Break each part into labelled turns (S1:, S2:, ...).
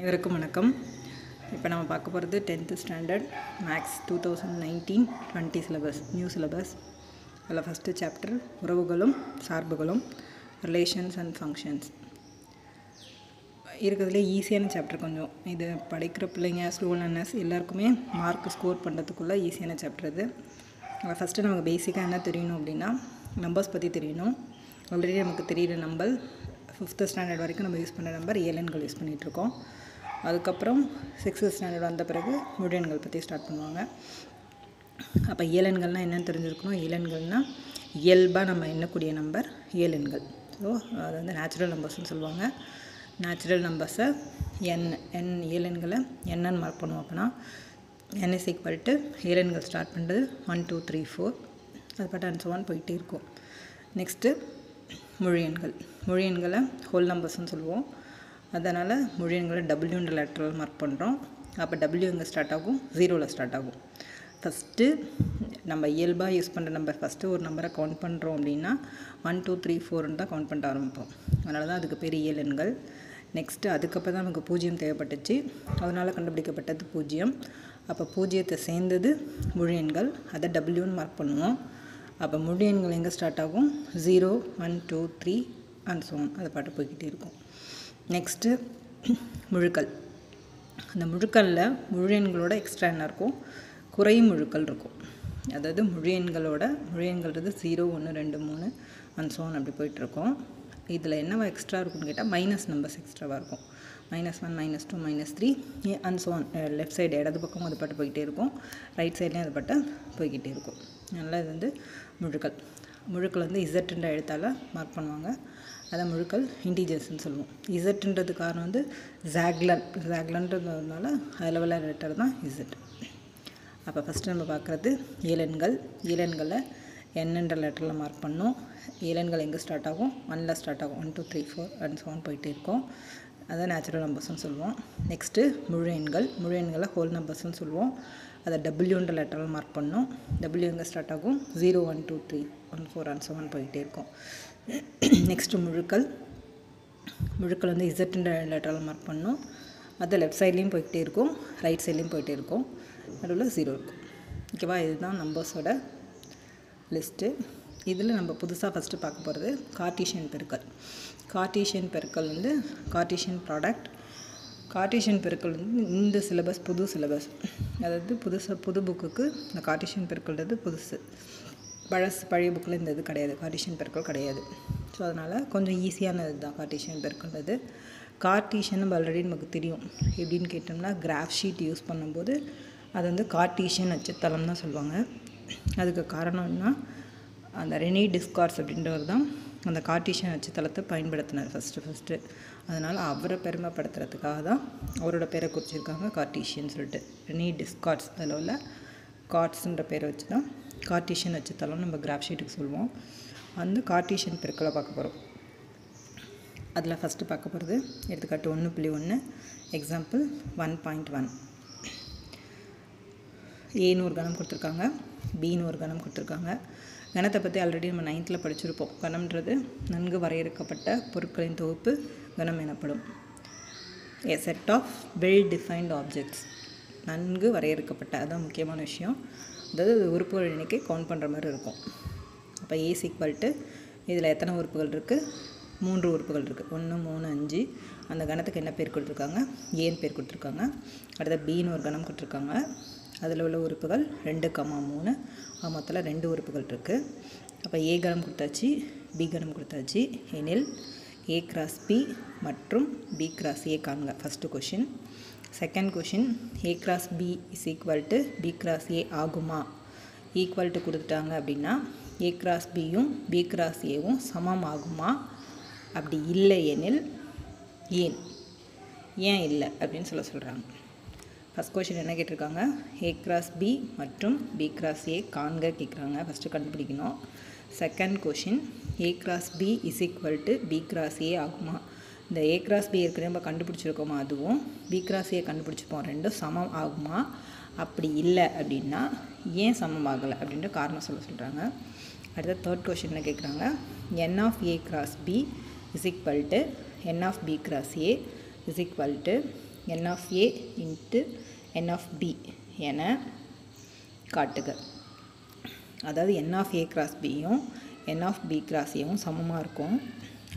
S1: அனைவருக்கும் வணக்கம். இப்போ நம்ம பார்க்க போகிறது 10th standard maths 2019-20 syllabus, new syllabus. அதில் ஃபஸ்ட்டு சாப்டர் உறவுகளும் சார்புகளும், ரிலேஷன்ஸ் அண்ட் ஃபங்க்ஷன்ஸ். இருக்கிறதுலே ஈஸியான சாப்டர். கொஞ்சம் இது படிக்கிற பிள்ளைங்க, ஸ்கூல் லேர்னர்ஸ் எல்லாருக்குமே மார்க் ஸ்கோர் பண்ணுறதுக்குள்ளே ஈஸியான சாப்டர் இது. ஃபஸ்ட்டு நமக்கு பேசிக்காக என்ன தெரியணும் அப்படின்னா, நம்பர்ஸ் பற்றி தெரியணும். ஆல்ரெடி நமக்கு தெரிகிற நம்பர் 5th ஸ்டாண்டர்ட் வரைக்கும் நம்ம யூஸ் பண்ணுற நம்பர் ஏழெண்கள் யூஸ் பண்ணிகிட்ருக்கோம். அதுக்கப்புறம் 6th ஸ்டாண்டர்ட் வந்த பிறகு முழெண்கள் பற்றி ஸ்டார்ட் பண்ணுவாங்க. அப்போ ஏழெண்கள்னால் என்னென்னு தெரிஞ்சிருக்கணும். ஏழெண்கள்னால் இயல்பாக நம்ம எண்ணக்கூடிய நம்பர் ஏழெண்கள். ஸோ அது வந்து நேச்சுரல் நம்பர்ஸ்னு சொல்லுவாங்க. நேச்சுரல் நம்பர்ஸை என் ஏழெண்களை என்னன்னு மார்க் பண்ணுவோம். அப்படின்னா n is equal to ஏழெண்கள் ஸ்டார்ட் பண்ணுறது 1 2 3 4 அது பட் அண்ட் ஸோ ஆன் போயிட்டே இருக்கும். நெக்ஸ்ட்டு முழெண்கள். முழெண்களை ஹோல் நம்பர்ஸ்ன்னு சொல்லுவோம். அதனால் முழெண்களை டபிள்யூன்ற லெட்டரில் மார்க் பண்ணுறோம். அப்போ டபிள்யூ எங்கே ஸ்டார்ட் ஆகும்? 0ல் ஸ்டார்ட் ஆகும். ஃபஸ்ட்டு நம்ம இயல்பாக யூஸ் பண்ணுற நம்பர், ஃபஸ்ட்டு ஒரு நம்பரை கவுண்ட் பண்ணுறோம் அப்படின்னா 1 2 3 4ன்னு தான் கவுண்ட் பண்ண ஆரம்பிப்போம். அதனால தான் அதுக்கு பேர் இயலெண்கள். நெக்ஸ்ட்டு அதுக்கப்புறம் தான் நமக்கு பூஜ்ஜியம் தேவைப்பட்டுச்சு. அதனால் கண்டுபிடிக்கப்பட்டது பூஜ்ஜியம். அப்போ பூஜ்ஜியத்தை சேர்ந்தது முழெண்கள், அதை டபிள்யூன்னு மார்க் பண்ணுவோம். அப்போ முழெண்கள் எங்கே ஸ்டார்ட் ஆகும்? 0 1 2 3 அண்ட் ஸோ ஆன், அதை பாட்டு போய்கிட்டே இருக்கும். நெக்ஸ்ட்டு முழுக்கள். அந்த முழுக்களில் முழெண்களோட எக்ஸ்ட்ரா என்ன இருக்கும்? குறை முழுக்கள் இருக்கும். அதாவது முழெண்கள்ன்றது 0 1 2 3 அண்ட் ஸோ ஆன் அப்படி போயிட்டுருக்கோம். இதில் என்னவா எக்ஸ்ட்ரா இருக்குன்னு கேட்டால் மைனஸ் நம்பர்ஸ் எக்ஸ்ட்ராவாக இருக்கும். -1 -2 -3 and so on. Left side இடது பக்கம் அது பாட்டு போய்கிட்டே இருக்கும், ரைட் சைட்லேயும் அது பாட்டு போய்கிட்டே இருக்கும். அதனால் இது வந்து முழுக்கள். முழுக்கள் வந்து இசட்டுன்ற எழுத்தால் மார்க் பண்ணுவாங்க. அதான் முழுக்கள் இன்டீஜர்ஸ்ன்னு சொல்லுவோம். இசட்டுன்றது காரணம் வந்து ஜாக்லன்றதுனால அதில் உள்ள லெட்டர் தான் இசட். அப்போ ஃபஸ்ட்டு நம்ம பார்க்குறது ஏழெண்கள். ஏழெண்களை என்னன்ற லெட்டரில் மார்க் பண்ணோம். ஏழெண்கள் எங்கே ஸ்டார்ட் ஆகும்? 1ல் ஸ்டார்ட் ஆகும். 1 2 3 4 அண்ட் ஸோ ஆன் போயிட்டே இருக்கும். அதான் நேச்சுரல் நம்பர்ஸ்னு சொல்லுவோம். நெக்ஸ்ட்டு முழெண்கள். முழெண்களை ஹோல் நம்பர்ஸ்னு சொல்லுவோம். அதை டபிள்யூன்ற லெட்டரில் மார்க் பண்ணோம். டபிள்யூ எங்கே ஸ்டார்ட் ஆகும்? 0 1 2 3 1 4 அண்ட் ஸோ ஆன் போயிட்டே இருக்கும். நெக்ஸ்ட்டு முழுக்கள். முழுக்கள் வந்து இசட்டுன்ற லெட்டரில் மார்க் பண்ணோம். அது லெஃப்ட் சைட்லேயும் போய்கிட்டே இருக்கும், ரைட் சைட்லேயும் போயிட்டே இருக்கும், நடுவில் 0 இருக்கும். ஓகேவா? இதுதான் நம்பர்ஸோட லிஸ்ட்டு. இதில் நம்ம புதுசாக ஃபஸ்ட்டு பார்க்க போகிறது கார்ட்டீசியன் பெருக்கல். கார்ட்டீசியன் பெருக்கல் வந்து கார்ட்டீசியன் ப்ராடக்ட். கார்ட்டீசியன் பெருக்கல் வந்து இந்த சிலபஸ் புது சிலபஸ். அதாவது புது புக்குக்கு இந்த கார்ட்டீசியன் பெருக்கல்ன்றது புதுசு. பழைய புக்கில் இந்த இது கிடையாது, கார்ட்டீசியன் பெருக்கல் கிடையாது. ஸோ அதனால் கொஞ்சம் ஈஸியானது தான் கார்ட்டீசியன் பெருக்கல்ன்றது. கார்ட்டீசியன் நம்ம ஆல்ரெடி நமக்கு தெரியும். எப்படின்னு கேட்டோம்னா, கிராஃப் ஷீட் யூஸ் பண்ணும்போது அது வந்து கார்ட்டீசியன் அச்சுத்தளம் தான் சொல்லுவாங்க. அதுக்கு காரணம்னா அந்த ரெனி டிஸ்கார்ட்ஸ் அப்படின்றவர் தான் அந்த கார்ட்டீசியன் அச்சுத்தளத்தை பயன்படுத்தினார் ஃபஸ்ட்டு. அதனால் அவரை பெருமைப்படுத்துறதுக்காக தான் அவரோட பேரை குறிச்சிருக்காங்க கார்ட்டீசியன் சொல்லிட்டு. ரெனி டிஸ்கார்ட்ஸ் அதில் உள்ள கார்ட்ஸுன்ற பேரை வச்சு தான் கார்ட்டீசியன் அச்சுத்தளம் நம்ம கிராஃப் ஷீட்டுக்கு சொல்லுவோம். அந்த கார்ட்டீசியன் பெருக்கலை பார்க்க போகிறோம். அதில் ஃபஸ்ட்டு பார்க்க போகிறது எடுத்துக்காட்டு 1.1 எக்ஸாம்பிள் 1.1. ஏன்னு ஒரு கணம் கொடுத்துருக்காங்க, பின்னு ஒரு கணம் கொடுத்துருக்காங்க. கணத்தை பற்றி ஆல்ரெடி நம்ம 9th படிச்சிருப்போம். கணம்ன்றது நன்கு வரையறுக்கப்பட்ட பொருட்களின் தொகுப்பு கணம் எனப்படும். A set of well defined objects. நன்கு வரையறுக்கப்பட்ட, அதுதான் முக்கியமான விஷயம். அதாவது உறுப்புகள் எண்ணிக்கை கவுண்ட் பண்ணுற மாதிரி இருக்கும். அப்போ ஏஸ் ஈக்குவல் டு இதில் எத்தனை உறுப்புகள் இருக்குது? 3 உறுப்புகள் இருக்குது. 1 3 5. அந்த கணத்துக்கு என்ன பேர் கொடுத்துருக்காங்க? ஏன்னு பேர் கொடுத்துருக்காங்க. அடுத்த பின்னு ஒரு கணம் கொடுத்துருக்காங்க. அதில் உள்ள உறுப்புகள் 2, 3. மொத்தத்தில் 2 உறுப்புகள் இருக்குது. அப்போ ஏ கணம் கொடுத்தாச்சு, பி கணம் கொடுத்தாச்சு. எனில் ஏ கிராஸ் பி மற்றும் பி கிராஸ் ஏ காண்க. First question. Second question, A cross B is equal to B cross A ஆகுமா? ஈக்குவல் டு கொடுத்துட்டாங்க அப்படின்னா ஏ கிராஸ் பியும் பி கிராஸ் ஏவும் சமம் ஆகுமா? அப்படி இல்லை எனில் ஏன் இல்லை அப்படின்னு சொல்கிறாங்க. ஃபஸ்ட் கொஷின் என்ன கேட்டிருக்காங்க? ஏ கிராஸ் பி மற்றும் பி கிராஸ் ஏ காண்க கேட்குறாங்க. ஃபஸ்ட்டு கண்டுபிடிக்கணும். Second question, A cross B is equal to B cross A ஆகுமா? இந்த ஏ கிராஸ் பி ஏற்கனவே நம்ம கண்டுபிடிச்சிருக்கோமா, அதுவும் பி கிராஸ் ஏ கண்டுபிடிச்சிப்போம், ரெண்டும் சமம் ஆகுமா? அப்படி இல்லை அப்படின்னா ஏன் சமம் ஆகலை அப்படின்ற காரணம் சொல்கிறாங்க. அடுத்த தேர்ட் கொஷினில் கேட்குறாங்க, n of a cross b is equal to n of b cross a is equal to n of a into n of b என காட்டுக. அதாவது n of a cross bயும் n of b cross aவும் சமமாக இருக்கும்.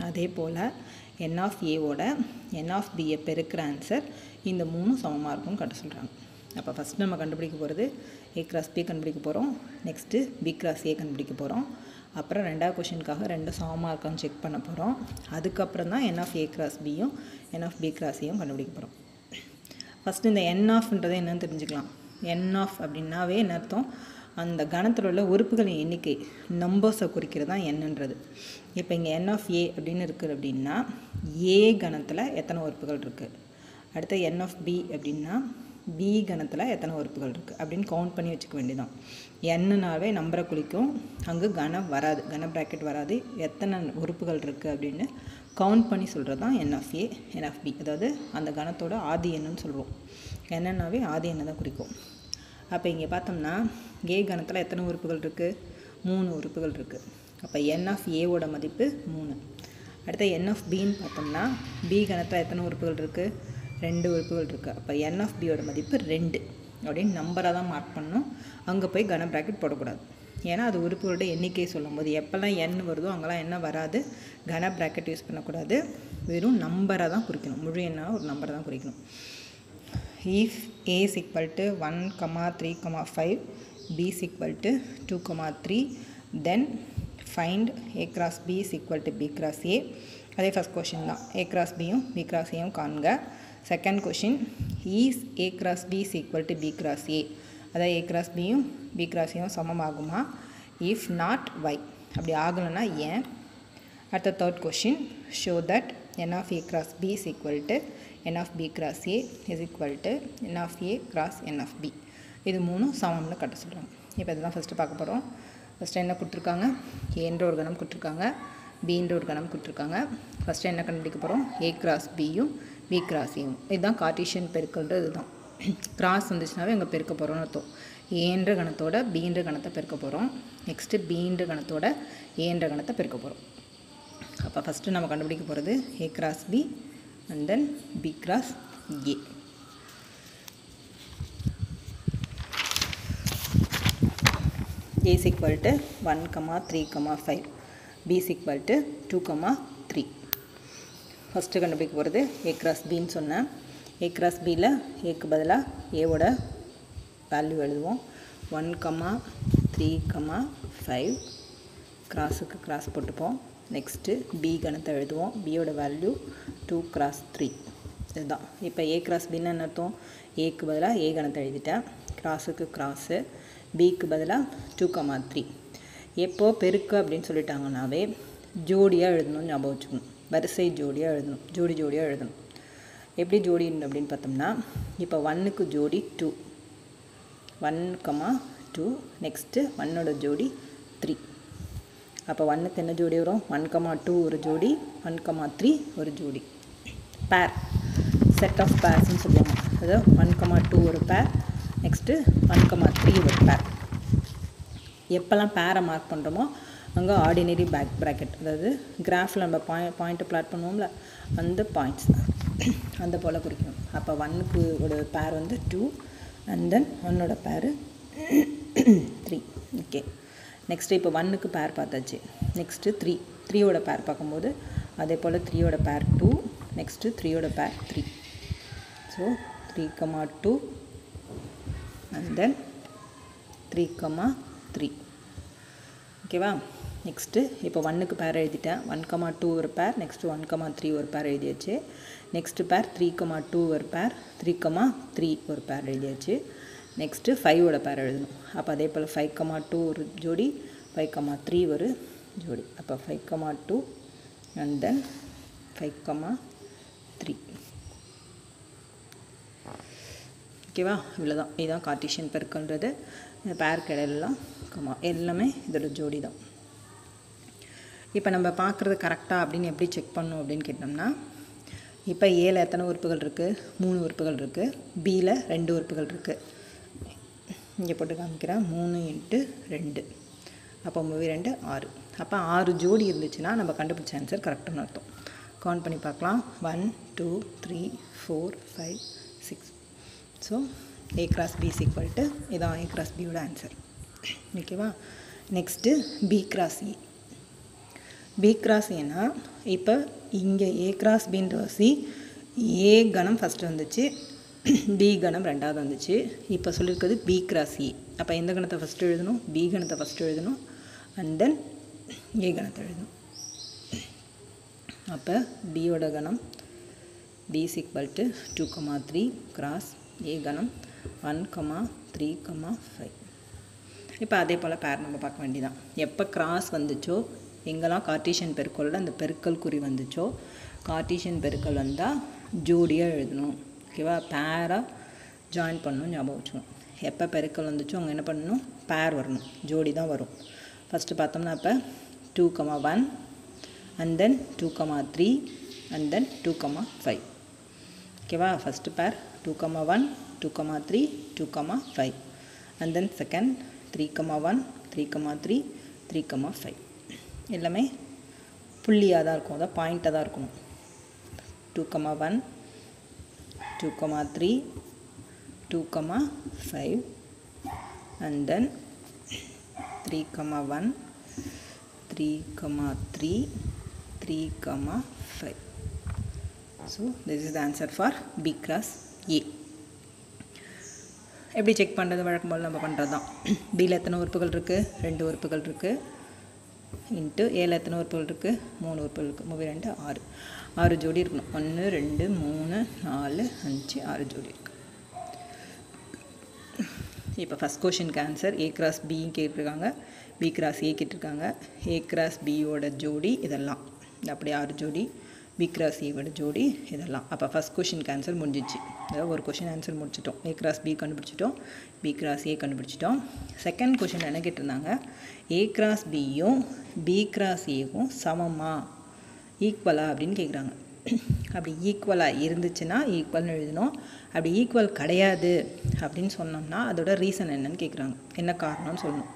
S1: அதே போல் n of a ஓட n of b பெருக்கிற answer இந்த மூணும் சமமாக இருக்கும்னு காட்ட சொல்கிறாங்க. அப்போ ஃபஸ்ட் நம்ம கண்டுபிடிக்க போகிறது a cross b கண்டுபிடிக்க போகிறோம். நெக்ஸ்ட்டு b cross a கண்டுபிடிக்க போகிறோம். அப்புறம் ரெண்டாவது கொஷினுக்காக ரெண்டும் சமமாக இருக்கான்னு செக் பண்ண போகிறோம். அதுக்கப்புறம் தான் n of a cross bயும் n of b cross aயும் கண்டுபிடிக்க போகிறோம். ஃபஸ்ட்டு இந்த n ofன்றதை என்னன்னு தெரிஞ்சுக்கலாம். n of அப்படின்னாவே என்ன அர்த்தம், அந்த கணத்தில் உள்ள உறுப்புகளின் எண்ணிக்கை நம்பர்ஸை குறிக்கிறது தான் என்னன்றது. இப்போ இங்கே n of a அப்படின்னு இருக்குது அப்படின்னா a கணத்தில் எத்தனை உறுப்புகள் இருக்குது, அடுத்து n of b அப்படின்னா b கணத்தில் எத்தனை உறுப்புகள் இருக்குது அப்படின்னு கவுண்ட் பண்ணி வச்சுக்க வேண்டியதான். என்னன்னாவே நம்பரை குறிக்கும், அங்கே கணம் வராது, கன ப்ராக்கெட் வராது, எத்தனை உறுப்புகள் இருக்குது அப்படின்னு கவுண்ட் பண்ணி சொல்கிறது தான் n of a n of b. அதாவது அந்த கணத்தோட ஆதி எண்ணுன்னு சொல்லுவோம். என்னன்னாவே ஆதி எண்ணை தான் குறிக்கும். அப்போ இங்கே பார்த்தோம்னா a கணத்தில் எத்தனை உறுப்புகள் இருக்குது, 3 உறுப்புகள் இருக்குது. அப்போ n of a ஓட மதிப்பு 3. அடுத்து n of bன்னு பார்த்தோம்னா b கணத்தில் எத்தனை உறுப்புகள் இருக்குது, 2 உறுப்புகள் இருக்குது. அப்போ n of b ஓட மதிப்பு 2 அப்படின்னு நம்பராக தான் மார்க் பண்ணணும். அங்கே போய் கன ப்ராக்கெட் போடக்கூடாது. ஏன்னா அது உறுப்புகளோட எண்ணிக்கை சொல்லும் போது எப்போல்லாம் n வருதோ அங்கெல்லாம் என்ன வராது, கன ப்ராக்கெட் யூஸ் பண்ணக்கூடாது, வெறும் நம்பரை தான் குறிக்கணும், முழு எண்ணாக ஒரு நம்பரை தான் குறிக்கணும். if a is equal to 1, 3, 5, b is equal to 2, 3, then find a cross b is equal to b cross a. அதே ஃபஸ்ட் கொஷின் தான், a cross bயும் b cross aயும் காண்க. Second question, is a cross b is equal to b cross a. அதாவது a cross bயும் b cross aயும் சமமாகுமா, if not why, அப்படி ஆகலைன்னா ஏன். அடுத்த third question, show that n of a cross b is equal to n of b cross a is equal to n of a cross n of b. இது மூணும் சமம்னு கட்ட சொல்கிறாங்க. இப்போ இதெல்லாம் ஃபஸ்ட்டு பார்க்க போகிறோம். ஃபஸ்ட்டு என்ன கொடுத்துருக்காங்க, ஏன்ற ஒரு கணம் கொடுத்துருக்காங்க, பின்ற ஒரு கணம் கொடுத்துருக்காங்க. ஃபஸ்ட்டு என்ன கண்டுபிடிக்க போகிறோம், a cross bயும் b cross aயும். இதுதான் கார்ட்டீசியன் பெருக்கல்ன்றது. இதுதான் கிராஸ் வந்துச்சுனாவே அங்கே பெருக்க போகிறோம்னு அர்த்தம். ஏன்ற கணத்தோட பீன்ற கணத்தை பெருக்க போகிறோம். நெக்ஸ்ட்டு பீன்ற கணத்தோட ஏன்ற கணத்தை பெருக்க போகிறோம். அப்போ ஃபஸ்ட்டு நம்ம கண்டுபிடிக்க போகிறது a cross b and then b cross a. a is equal to 1, 3, 5, b is equal to 2, 3. First கண்டுபிடிக்க போகிறது a cross bன்னு சொன்னேன். a cross bயில் ஏக்கு பதிலாக ஏவோட வேல்யூ எழுதுவோம். 1, 3, 5 கிராஸுக்கு கிராஸ் போட்டுப்போம். நெக்ஸ்ட்டு b கணத்தை எழுதுவோம். பியோட வேல்யூ 2 cross 3. இதுதான். இப்போ a cross bன்னு என்ன அர்த்தம், ஏக்கு பதிலாக ஏ கணத்தை எழுதிட்டேன், கிராஸுக்கு கிராஸு, பிக்கு பதிலாக 2, 3. எப்போ பெருக்கு அப்படின்னு சொல்லிட்டாங்கன்னாவே ஜோடியாக எழுதணும்னு ஞாபகம் வச்சுக்கணும். வரிசை ஜோடியாக எழுதணும், ஜோடியாக எழுதணும். எப்படி ஜோடி அப்படின்னு பார்த்தோம்னா, இப்போ 1க்கு ஜோடி 2, 1, 2, நெக்ஸ்ட்டு 1ஓட ஜோடி 3. அப்போ 1க்கு என்ன ஜோடி வரும், 1, 2 ஒரு ஜோடி, 1, 3 ஒரு ஜோடி. பேர், செட் ஆஃப் பேர்ஸ்ன்னு சொல்லுவாங்க. அதாவது 1, 2 ஒரு பேர், நெக்ஸ்ட்டு 1, 3 ஒரு பேர். எப்போல்லாம் பேரை மார்க் பண்ணுறோமோ அங்கே ஆர்டினரி ப்ராக்கெட், அதாவது கிராஃபில் நம்ம பாயிண்ட்டை பிளாட் பண்ணுவோம்ல, அந்த பாயிண்ட்ஸ் அந்த போல் குறிக்கணும். அப்போ 1க்கு ஒரு பேர் வந்து 2 அண்ட் தென் 1ஓட பேர் 3. ஓகே, நெக்ஸ்ட்டு இப்போ 1க்கு பேர் பார்த்தாச்சு. நெக்ஸ்ட்டு 3ஓட பேர் பார்க்கும்போது அதே போல் 3ஓட பேர் 2, நெக்ஸ்ட்டு 3ஓட பேர் 3. So 3, 2 and then 3, 3. ஓகேவா. நெக்ஸ்ட்டு இப்போ 1க்கு பேர் எழுதிட்டேன். 1, 2 ஒரு பேர், நெக்ஸ்ட்டு 1, 3 ஒரு பேர் எழுதியாச்சு. நெக்ஸ்ட்டு பேர் 3, 2 ஒரு பேர், 3, 3 ஒரு பேர் எழுதியாச்சு. நெக்ஸ்ட்டு 5ஓட பேர் எழுதணும். அப்போ அதே போல் 5, 2 ஒரு ஜோடி, 5, 3 ஒரு ஜோடி. அப்போ 5, 2 அண்ட் தென் 5, 3. ஓகேவா. இவ்வளோதான். இதுதான் கார்ட்டீசியன் பெருக்கல்ன்றது. இந்த பேர் கிடையெல்லாம் எல்லாமே இதோட ஜோடி தான். இப்போ நம்ம பார்க்குறது கரெக்டாக அப்படின்னு எப்படி செக் பண்ணணும் அப்படின்னு கேட்டோம்னா, இப்போ ஏல எத்தனை உறுப்புகள் இருக்குது, 3 உறுப்புகள் இருக்குது. பியில் 2 உறுப்புகள் இருக்குது. இங்கே போட்டு காமிக்கிறேன், 3 × 2. அப்போ 3, 2, 6. அப்போ 6 ஜோடி இருந்துச்சுன்னா நம்ம கண்டுபிடிச்ச ஆன்சர் கரெக்டான அர்த்தம். கவுண்ட் பண்ணி பார்க்கலாம். 1 2 3 4 5 6. So A cross B is equal to இதான் A cross B யோட ஆன்சர். ஓகேவா? Next B cross A. B cross Aனா இப்போ இங்கே A cross Bன்ற வசி A கணம் ஃபஸ்ட்டு வந்துச்சு, B கணம் ரெண்டாவது வந்துச்சு. இப்போ சொல்லியிருக்கிறது B cross A. அப்போ எந்த கணத்தை ஃபஸ்ட்டு எழுதணும்? B கணத்தை ஃபஸ்ட்டு எழுதணும், அண்ட் தென் A கணத்தை எழுதணும். அப்போ பியோட கணம் B is equal to 2, 3 cross A கணம் 1, 3, 5. இப்போ அதே போல் பேர் நம்ம பார்க்க வேண்டியதான். எப்போ கிராஸ் வந்துச்சோ, எங்கெல்லாம் கார்ட்டீசியன் பெருக்கலில் அந்த பெருக்கல் குறி வந்துச்சோ, கார்ட்டீசியன் பெருக்கல் வந்தால் ஜோடியாக எழுதணும். ஓகேவா? பேராக ஜாயின் பண்ணணும், ஞாபகம் வச்சுக்கணும். எப்போ பெருக்கல் வந்துச்சோ அங்கே என்ன பண்ணணும்? பேர் வரணும், ஜோடி தான் வரும். ஃபஸ்ட்டு பார்த்தோம்னா இப்போ 2, 1 and then 2, 3 and then 2, 5. ஓகேவா? ஃபஸ்ட்டு பேர் 2, 1 2, 3 2, 5 and then second 3, 1 3, 3 3, 5. எல்லாமே புள்ளியாக தான் இருக்கும், அதான் பாயிண்ட்டாக தான் இருக்கணும். 2, 1 2, 3 2, 5 and then 3, 1 3, 3 3, 5. So this is the answer for B cross A. எப்படி செக் பண்ணுறது? வழக்கம் போல் நம்ம பண்ணுறது தான். பியில் எத்தனை உறுப்புகள் இருக்குது? 2 உறுப்புகள் இருக்குது. இன்ட்டு ஏல எத்தனை உறுப்புகள் இருக்குது? 3 உறுப்புகள் இருக்குது. 3 2 6. 6 ஜோடி இருக்கணும். 1 2 3 4 5 6 ஜோடி இருக்குது. இப்போ ஃபஸ்ட் கொஷினுக்கு ஆன்சர் A cross B கேட்டிருக்காங்க, B cross A கேட்டிருக்காங்க. A cross B யோட ஜோடி இதெல்லாம், அப்படி 6 ஜோடி. B cross A யோட ஜோடி இதெல்லாம். அப்போ ஃபஸ்ட் கொஷினுக்கு ஆன்சர் முடிஞ்சிச்சு. அதாவது ஒரு கொஷின் ஆன்சர் முடிச்சிட்டோம். A cross B கண்டுபிடிச்சிட்டோம், B cross A கண்டுபிடிச்சிட்டோம். செகண்ட் கொஷின் என்ன கேட்டிருந்தாங்க? A cross Bயும் B cross Aவும் சமமா, ஈக்குவலா அப்படின்னு கேட்குறாங்க. அப்படி ஈக்குவலாக இருந்துச்சுன்னா ஈக்குவல்னு எழுதணும். அப்படி ஈக்குவல் கிடையாது அப்படின்னு சொன்னோம்னா அதோட ரீசன் என்னன்னு கேட்குறாங்க, என்ன காரணம்னு சொல்லணும்.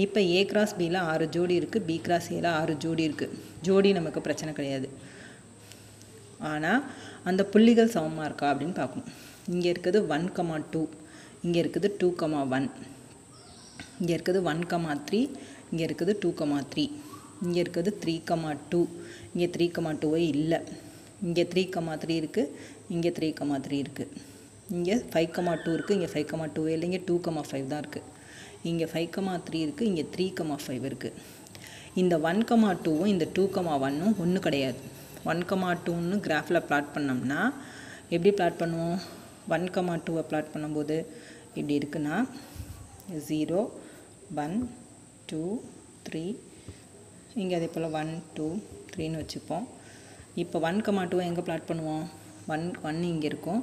S1: இப்போ A cross Bயில் 6 ஜோடி இருக்குது, B cross Aயில் 6 ஜோடி இருக்குது. ஜோடி நமக்கு பிரச்சனை கிடையாது, ஆனால் அந்த புள்ளிகள் சமமாக இருக்கா அப்படின்னு பார்க்கணும். இங்கே இருக்குது 1, 2, இங்கே இருக்குது 2, 1, இங்கே இருக்குது 1, 3, இங்கே இருக்குது 2, 3, இங்கே இருக்குது 3, 2, இங்கே 3, 2 இல்லை. இங்கே 3, 3 இருக்குது, இங்கே 3, 3 இருக்குது. இங்கே 5, 2 இருக்குது, இங்கே 5, 2 இல்லை. இங்கே 2, 5 தான் இருக்குது. இங்கே 5, 3 இருக்குது, இங்கே 3, 5 இருக்குது. இந்த 1, 2வும் இந்த 2, 1ம் ஒன்று கிடையாது. 1, 2ன்னு கிராஃபில் பிளாட் பண்ணோம்னா எப்படி பிளாட் பண்ணுவோம்? 1, 2வை பிளாட் பண்ணும்போது இப்படி இருக்குன்னா 0 1 2 3, இங்கே அதே போல் 1 2 3ன்னு வச்சுப்போம். இப்போ 1, 2 எங்கே பிளாட் பண்ணுவோம்? 1 இங்கே இருக்கும்.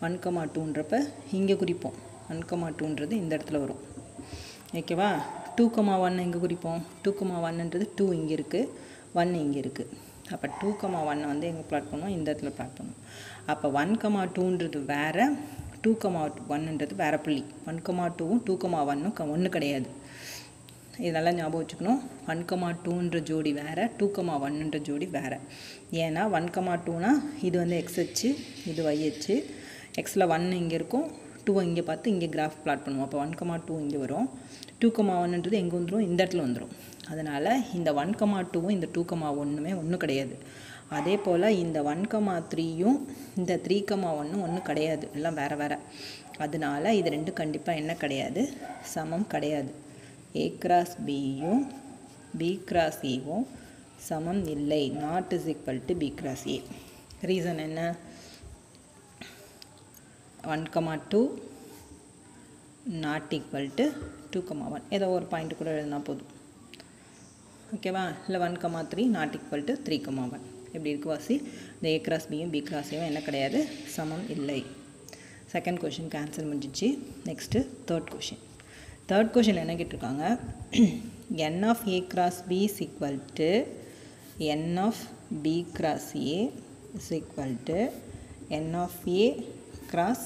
S1: 1, 2ன்றப்ப இங்கே குறிப்போம். 1, 2ன்றது இந்த இடத்துல வரும். ஓகேவா? 2, 1 எங்கே குறிப்போம்? 2, 1ன்றது 2 இங்கே இருக்குது, 1 இங்கே இருக்குது. அப்போ 2, 1 வந்து எங்கே பிளாட் பண்ணுவோம்? இந்த இடத்துல பிளாட் பண்ணுவோம். அப்போ 1, 2ன்றது வேறு, 2, 1ன்றது வேறு புள்ளி. 1, 2வும் 2, 1ம் ஒன்று கிடையாது. இதெல்லாம் ஞாபகம் வச்சுக்கணும். 1, 2ன்ற ஜோடி வேறு, 2, 1ன்ற ஜோடி வேறு. ஏன்னா 1, 2னா இது வந்து எக்ஸ் அச்சு, இது y அச்சு. எக்ஸில் 1 இங்கே இருக்கும், 2 இங்கே பார்த்து இங்கே கிராஃப் பிளாட் பண்ணுவோம். அப்போ 1, 2 இங்கே வரும். 2, 1ன்றது எங்கே வந்துடும்? இந்த இடத்துல வந்துடும். அதனால் இந்த 1, 2வும் இந்த 2, 1மே ஒன்றும் கிடையாது. அதே போல் இந்த 1, 3யும் இந்த 3, 1ம் ஒன்றும் கிடையாது, எல்லாம் வேறு வேறு. அதனால் இது ரெண்டும் கண்டிப்பாக என்ன கிடையாது? சமம் கிடையாது. A cross Bயும் B cross Aவும் சமம் இல்லை, not is equal to B cross A. Reason என்ன? 1, 2 not equal to 2, 1. ஏதோ ஒரு பாயிண்ட் கூட எழுதினா போதும். ஓகேவா? இல்லை 1, 3 not equal to 3, 1. எப்படி இருக்கு வாசி? இந்த A cross Bயும் B cross Aவும் என்ன கிடையாது? சமம் இல்லை. செகண்ட் கொஷினுக்கு ஆன்சர் முடிஞ்சிச்சு. Next third question. Third question என்ன கேட்டிருக்காங்க? n of A cross B is equal to n of B cross A is equal to n of A cross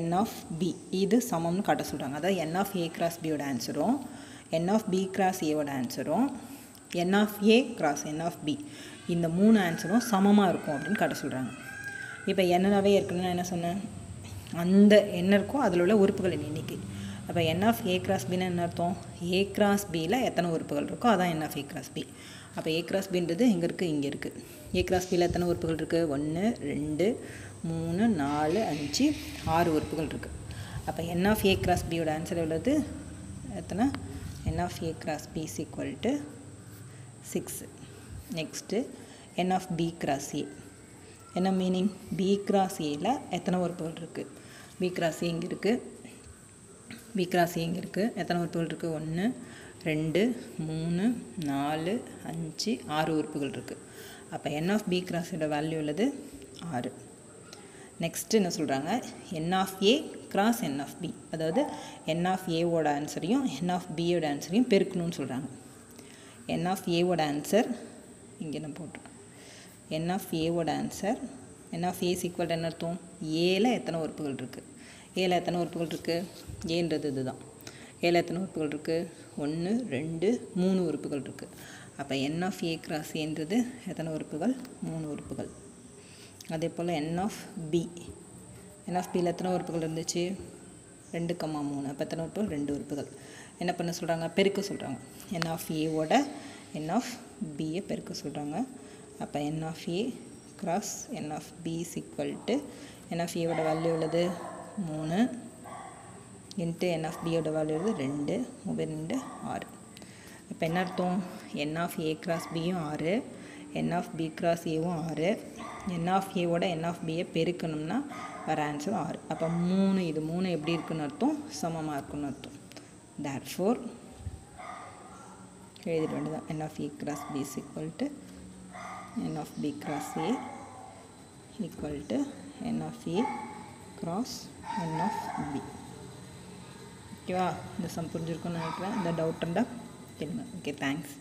S1: n of B. இது சமம்னு காட்ட சொல்கிறாங்க. அதாவது n of A cross B யோட ஆன்சரும் n of B cross A வோட ஆன்சரும் n of A cross n of B இந்த 3 ஆன்சரும் சமமாக இருக்கும் அப்படின்னு காட்ட சொல்கிறாங்க. இப்போ என்னவே இருக்கணும்னா என்ன சொன்னேன், அந்த என்ன இருக்கோ அதில் உள்ள உறுப்புகளின் எண்ணிக்கை. அப்போ என் ஆஃப் ஏ கிராஸ் பின்னு என்ன அர்த்தம், ஏ கிராஸ் பியில் எத்தனை உறுப்புகள் இருக்கோ அதான் என் ஆஃப் ஏ கிராஸ் பி. அப்போ ஏ கிராஸ் பின்றது எங்கே இருக்குது, இங்கே இருக்குது. ஏ கிராஸ் பியில் எத்தனை உறுப்புகள் இருக்குது, 1 2 3 4 5 6 உறுப்புகள் இருக்குது. அப்போ என் ஆஃப் ஏ கிராஸ் பியோட ஆன்சர் எவ்வளவு, எத்தனை, n of A cross B is equal to 6. Next n of B cross A. என்ன மீனிங், பி கிராஸ் ஏயில் எத்தனை உறுப்புகள் இருக்குது, பி கிராஸ் ஏ இங்கே இருக்குது, பி கிராஸ் ஏ இங்கே இருக்குது, எத்தனை உறுப்புகள் இருக்குது, 1 2 3 4 5 6 உறுப்புகள் இருக்குது. அப்போ என் ஆஃப் பி கிராஸோட வேல்யூ உள்ளது 6. நெக்ஸ்ட்டு என்ன சொல்கிறாங்க, n of A cross n of B, அதாவது என் ஆஃப் ஏவோட ஆன்சரையும் என் ஆஃப் பியோட ஆன்சரையும் பெருக்கணும்னு சொல்கிறாங்க. என் ஆஃப் ஏவோட ஆன்சர் இங்கே நான் போட்டுருக்கேன். என் ஆஃப் ஏவோட answer, n of A equal என்ன அர்த்தம், ஏல எத்தனை உறுப்புகள் இருக்குது, ஏல எத்தனை உறுப்புகள் இருக்குது, ஏன்றது இதுதான். ஏல எத்தனை உறுப்புகள் இருக்குது, 1 2 3 உறுப்புகள் இருக்குது. அப்போ என் ஆஃப் ஏ கிராஸ் ஏன்றது எத்தனை உறுப்புகள், 3 உறுப்புகள். அதே போல் என் ஆஃப் பி, என் ஆஃப் பியில் எத்தனை உறுப்புகள் இருந்துச்சு, 2, 3. அப்போ எத்தனை உறுப்புகள், 2 உறுப்புகள். என்ன பண்ண சொல்கிறாங்க, பெருக்க சொல்கிறாங்க. என் ஆஃப் ஏவோட என் ஆஃப் பியை பெருக்க சொல்கிறாங்க. அப்போ n of A cross n of B is equal to, n of ஏவோட வேல்யூ உள்ளது 3 இன்ட்டு என் ஆஃப் பியோட வேல்யூ உள்ளது 2 2 6. இப்போ என்ன அர்த்தம், என் ஆஃப் ஏ கிராஸ் பியும் 6, என் ஆஃப் பி கிராஸ் ஏவும் 6, என் ஆஃப் ஏவோட என் ஆஃப் பியை பெருக்கணும்னா வர ஆன்சர் 6. அப்போ 3, இது 3 எப்படி இருக்குன்னு அர்த்தம், சமமாக இருக்குன்னு அர்த்தம். தேர்ஃபோர் எழுதிட வேண்டியதான், n of A cross B is equal to n of B cross A equal to n of A cross n of B. ஓகேவா, இந்த சம் புரிஞ்சிருக்குன்னு நினைக்கிறேன். இந்த டவுட் இருந்தால் கேளுங்க. Okay, thanks.